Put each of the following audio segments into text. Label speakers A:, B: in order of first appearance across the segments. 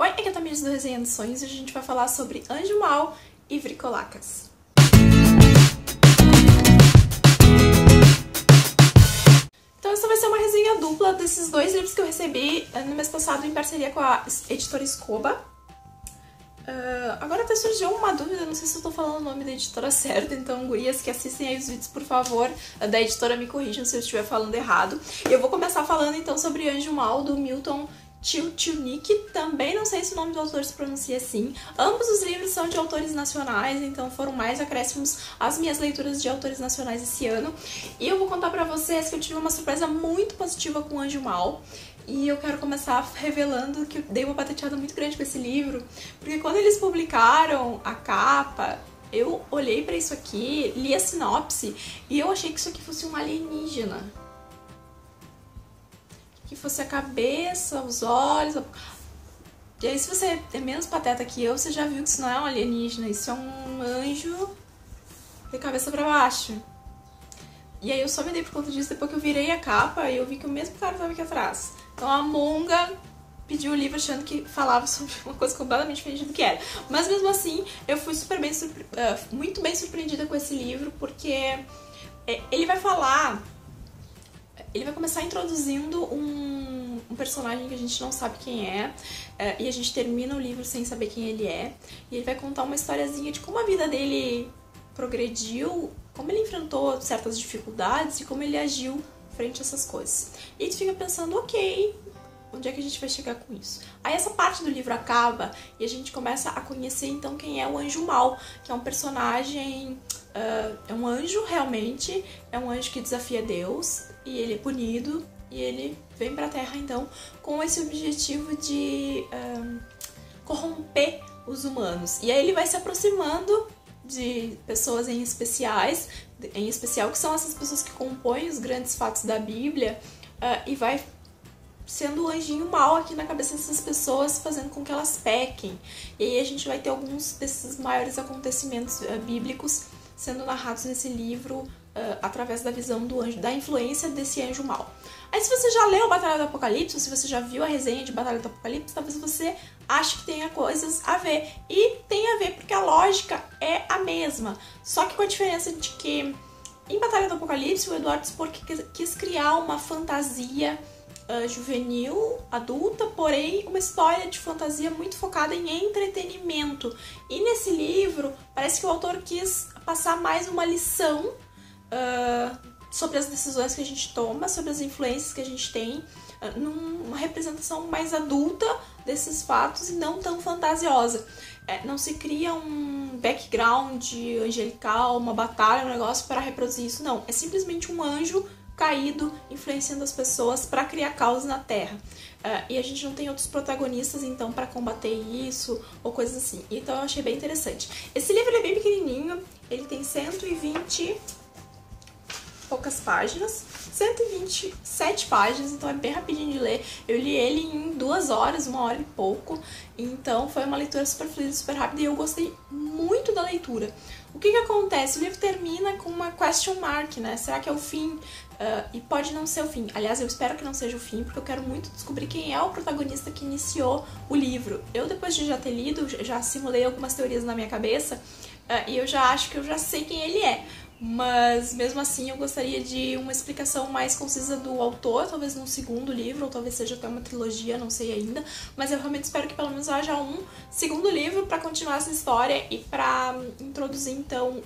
A: Oi, aqui é a Tamires do Resenha dos Sonhos e a gente vai falar sobre Anjo Mal e Vricolacas. Então essa vai ser uma resenha dupla desses dois livros que eu recebi no mês passado em parceria com a editora Escoba. Agora até surgiu uma dúvida, não sei se eu tô falando o nome da editora certa, então gurias que assistem aí os vídeos, por favor, da editora me corrijam se eu estiver falando errado. Eu vou começar falando então sobre Anjo Mal, do Milton Czułnik, também não sei se o nome do autor se pronuncia assim. Ambos os livros são de autores nacionais, então foram mais acréscimos às minhas leituras de autores nacionais esse ano. E eu vou contar pra vocês que eu tive uma surpresa muito positiva com Anjo Mal. E eu quero começar revelando que eu dei uma patenteada muito grande com esse livro, porque quando eles publicaram a capa, eu olhei pra isso aqui, li a sinopse e eu achei que isso aqui fosse um alienígena. Que fosse a cabeça, os olhos... E aí, se você é menos pateta que eu, você já viu que isso não é um alienígena, isso é um anjo de cabeça pra baixo. E aí eu só me dei por conta disso depois que eu virei a capa e eu vi que o mesmo cara estava aqui atrás. Então a Monga pediu o livro achando que falava sobre uma coisa completamente diferente do que era. Mas mesmo assim, eu fui muito bem surpreendida com esse livro, porque ele vai falar... Ele vai começar introduzindo um personagem que a gente não sabe quem é, e a gente termina o livro sem saber quem ele é. E ele vai contar uma historiazinha de como a vida dele progrediu, como ele enfrentou certas dificuldades e como ele agiu frente a essas coisas. E tu fica pensando, ok, onde é que a gente vai chegar com isso? Aí essa parte do livro acaba e a gente começa a conhecer então quem é o Anjo Mal, que é um personagem... é um anjo realmente, é um anjo que desafia Deus e ele é punido e ele vem pra Terra então com esse objetivo de corromper os humanos. E aí ele vai se aproximando de pessoas em especial que são essas pessoas que compõem os grandes fatos da Bíblia, e vai sendo o anjinho mal aqui na cabeça dessas pessoas, fazendo com que elas pequem. E aí a gente vai ter alguns desses maiores acontecimentos bíblicos sendo narrados nesse livro através da visão do anjo, da influência desse anjo mal. Aí se você já leu Batalha do Apocalipse, ou se você já viu a resenha de Batalha do Apocalipse, talvez você ache que tenha coisas a ver. E tem a ver porque a lógica é a mesma. Só que com a diferença de que em Batalha do Apocalipse o Edward Spohr quis criar uma fantasia juvenil, adulta, porém uma história de fantasia muito focada em entretenimento. E nesse livro parece que o autor quis passar mais uma lição sobre as decisões que a gente toma, sobre as influências que a gente tem, numa representação mais adulta desses fatos e não tão fantasiosa. Não se cria um background angelical, uma batalha, um negócio para reproduzir isso, não. É simplesmente um anjo caído, influenciando as pessoas para criar caos na Terra. E a gente não tem outros protagonistas, então, para combater isso, ou coisas assim. Então eu achei bem interessante. Esse livro ele é bem pequenininho, ele tem 120 poucas páginas, 127 páginas, então é bem rapidinho de ler. Eu li ele em 2 horas, 1 hora e pouco, então foi uma leitura super fluida, super rápida e eu gostei muito da leitura. O que acontece? O livro termina com uma question mark, né? Será que é o fim? E pode não ser o fim. Aliás, eu espero que não seja o fim, porque eu quero muito descobrir quem é o protagonista que iniciou o livro. Eu, depois de já ter lido, já simulei algumas teorias na minha cabeça, e eu já acho que eu já sei quem ele é. Mas, mesmo assim, eu gostaria de uma explicação mais concisa do autor, talvez num segundo livro, ou talvez seja até uma trilogia, não sei ainda. Mas eu realmente espero que pelo menos haja um segundo livro para continuar essa história e para introduzir, então,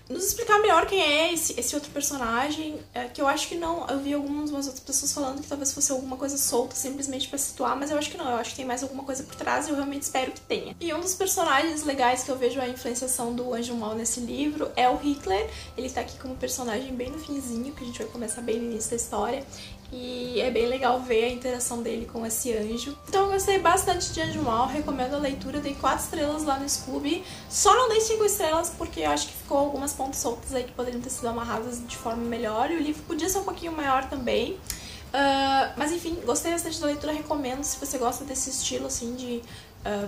A: nos explicar melhor quem é esse outro personagem, que eu acho que não... Eu vi algumas outras pessoas falando que talvez fosse alguma coisa solta, simplesmente pra situar, mas eu acho que não. Eu acho que tem mais alguma coisa por trás e eu realmente espero que tenha. E um dos personagens legais que eu vejo a influenciação do Anjo Mal nesse livro é o Hitler. Ele tá aqui como personagem bem no finzinho, que a gente vai começar bem no início da história. E é bem legal ver a interação dele com esse anjo. Então eu gostei bastante de Anjo Mal, recomendo a leitura, dei 4 estrelas lá no Scooby. Só não dei 5 estrelas porque eu acho que ficou algumas pontas soltas aí que poderiam ter sido amarradas de forma melhor. E o livro podia ser um pouquinho maior também. Mas enfim, gostei bastante da leitura, recomendo se você gosta desse estilo assim de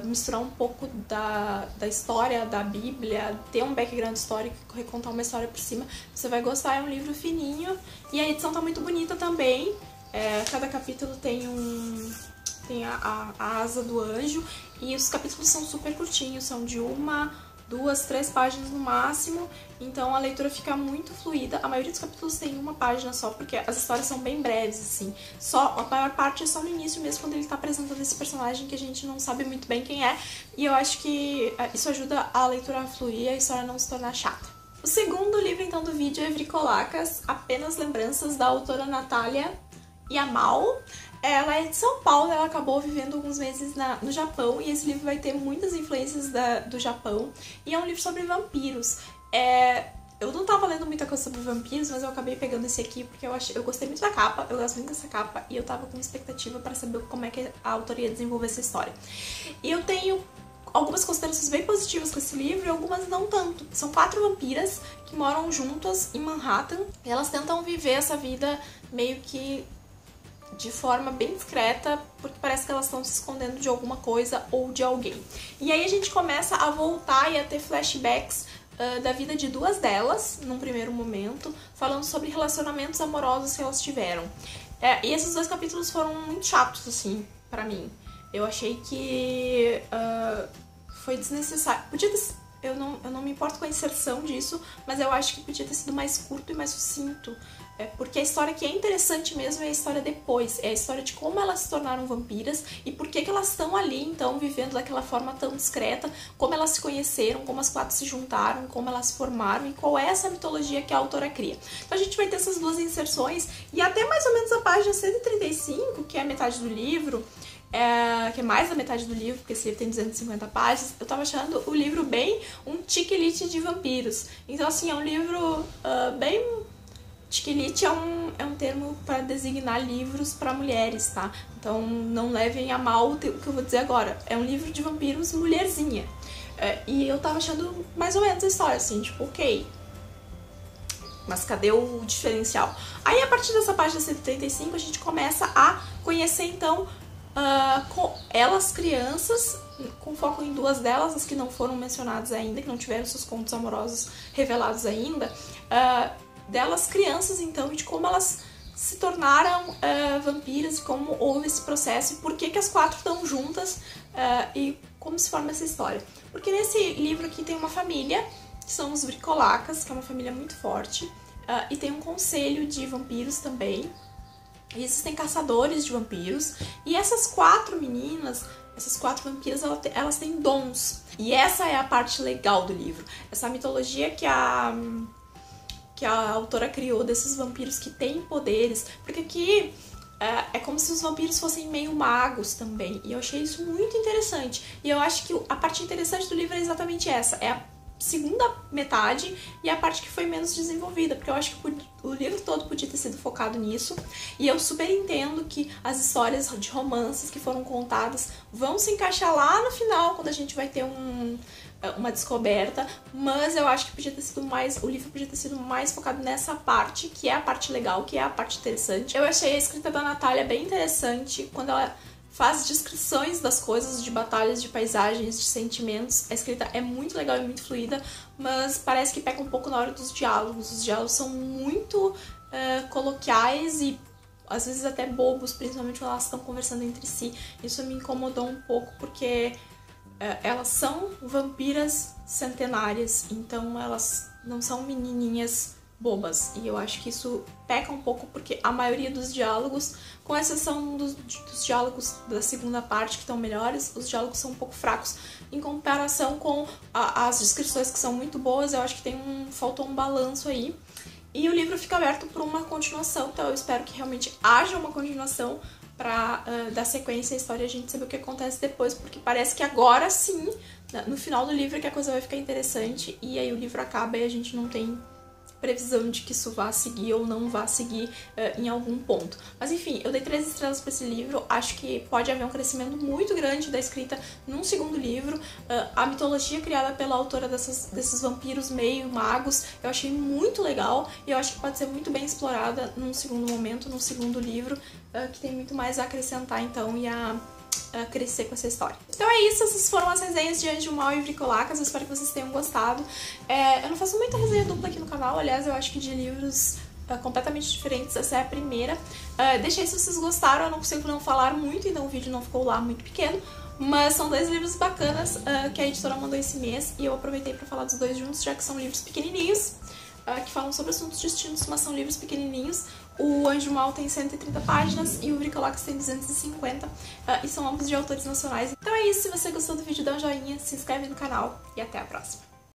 A: misturar um pouco da história da Bíblia, ter um background histórico, recontar uma história por cima, você vai gostar. É um livro fininho e a edição tá muito bonita também. Cada capítulo tem um tem a asa do anjo, e os capítulos são super curtinhos, são de 1, 2, 3 páginas no máximo, então a leitura fica muito fluida. A maioria dos capítulos tem 1 página só, porque as histórias são bem breves, assim. A maior parte é só no início mesmo, quando ele tá apresentando esse personagem que a gente não sabe muito bem quem é, e eu acho que isso ajuda a leitura a fluir e a história não se tornar chata. O segundo livro, então, do vídeo é Vricolacas, Apenas Lembranças, da autora Natália Yamal. Ela é de São Paulo, ela acabou vivendo alguns meses no Japão, e esse livro vai ter muitas influências do Japão, e é um livro sobre vampiros. Eu não tava lendo muita coisa sobre vampiros, mas eu acabei pegando esse aqui porque eu gostei muito da capa, eu gosto muito dessa capa, e eu tava com expectativa para saber como é que a autoria ia desenvolver essa história. E eu tenho algumas considerações bem positivas com esse livro e algumas não tanto. São 4 vampiras que moram juntas em Manhattan, e elas tentam viver essa vida meio que de forma bem discreta, porque parece que elas estão se escondendo de alguma coisa ou de alguém. E aí a gente começa a voltar e a ter flashbacks da vida de 2 delas, num primeiro momento, falando sobre relacionamentos amorosos que elas tiveram. E esses 2 capítulos foram muito chatos, assim, pra mim. Eu achei que foi desnecessário. Eu não me importo com a inserção disso, mas eu acho que podia ter sido mais curto e mais sucinto. Porque a história que é interessante mesmo é a história depois. É a história de como elas se tornaram vampiras e por que elas estão ali, então, vivendo daquela forma tão discreta, como elas se conheceram, como as 4 se juntaram, como elas se formaram e qual é essa mitologia que a autora cria. Então a gente vai ter essas 2 inserções e até mais ou menos a página 135, que é a metade do livro, que é mais da metade do livro, porque esse livro tem 250 páginas, eu tava achando o livro bem um tiquilite de vampiros. Então, assim, é um livro bem... Tiquilite é um termo para designar livros para mulheres, tá? Então, não levem a mal o que eu vou dizer agora. É um livro de vampiros mulherzinha. E eu tava achando mais ou menos a história, assim, tipo, ok. Mas cadê o diferencial? Aí, a partir dessa página 135, a gente começa a conhecer, então, elas crianças, com foco em 2 delas, as que não foram mencionadas ainda, que não tiveram seus contos amorosos revelados ainda, delas crianças, então, e de como elas se tornaram vampiras, e como houve esse processo, e por que as 4 estão juntas, e como se forma essa história. Porque nesse livro aqui tem uma família, que são os Vricolacas, que é uma família muito forte, e tem um conselho de vampiros também. E existem caçadores de vampiros. E essas 4 meninas, essas 4 vampiras, elas têm dons. E essa é a parte legal do livro. Essa mitologia que a autora criou desses vampiros que têm poderes. Porque aqui é como se os vampiros fossem meio magos também. E eu achei isso muito interessante. E eu acho que a parte interessante do livro é exatamente essa. É a segunda metade e a parte que foi menos desenvolvida, porque eu acho que o livro todo podia ter sido focado nisso, e eu super entendo que as histórias de romances que foram contadas vão se encaixar lá no final, quando a gente vai ter uma descoberta, mas eu acho que podia ter sido o livro podia ter sido mais focado nessa parte, que é a parte legal, que é a parte interessante. Eu achei a escrita da Natália bem interessante, quando ela faz descrições das coisas, de batalhas, de paisagens, de sentimentos. A escrita é muito legal e muito fluida, mas parece que peca um pouco na hora dos diálogos. Os diálogos são muito coloquiais e às vezes até bobos, principalmente quando elas estão conversando entre si. Isso me incomodou um pouco, porque elas são vampiras centenárias, então elas não são menininhas bobas, e eu acho que isso peca um pouco, porque a maioria dos diálogos, com exceção dos diálogos da segunda parte que estão melhores, os diálogos são um pouco fracos em comparação com as descrições, que são muito boas. Eu acho que faltou um balanço aí, e o livro fica aberto para uma continuação, então eu espero que realmente haja uma continuação para dar sequência à história e a gente saber o que acontece depois, porque parece que agora sim, no final do livro, que a coisa vai ficar interessante, e aí o livro acaba e a gente não tem previsão de que isso vá seguir ou não vá seguir em algum ponto. Mas enfim, eu dei 3 estrelas para esse livro. Acho que pode haver um crescimento muito grande da escrita num segundo livro. A mitologia criada pela autora desses vampiros meio magos, eu achei muito legal, e eu acho que pode ser muito bem explorada num segundo momento, num segundo livro, que tem muito mais a acrescentar, então, e a crescer com essa história. Então é isso, essas foram as resenhas de Anjo Mal e Vricolacas, eu espero que vocês tenham gostado. Eu não faço muita resenha dupla aqui no canal, aliás, eu acho que de livros completamente diferentes. Essa é a primeira. Deixei se vocês gostaram, eu não consigo não falar muito, então o vídeo não ficou lá muito pequeno. Mas são 2 livros bacanas que a editora mandou esse mês e eu aproveitei para falar dos 2 juntos, já que são livros pequenininhos, que falam sobre assuntos distintos, mas são livros pequenininhos. O Anjo Mal tem 130 páginas e o Vricolax tem 250, e são ambos de autores nacionais. Então é isso, se você gostou do vídeo, dá um joinha, se inscreve no canal e até a próxima.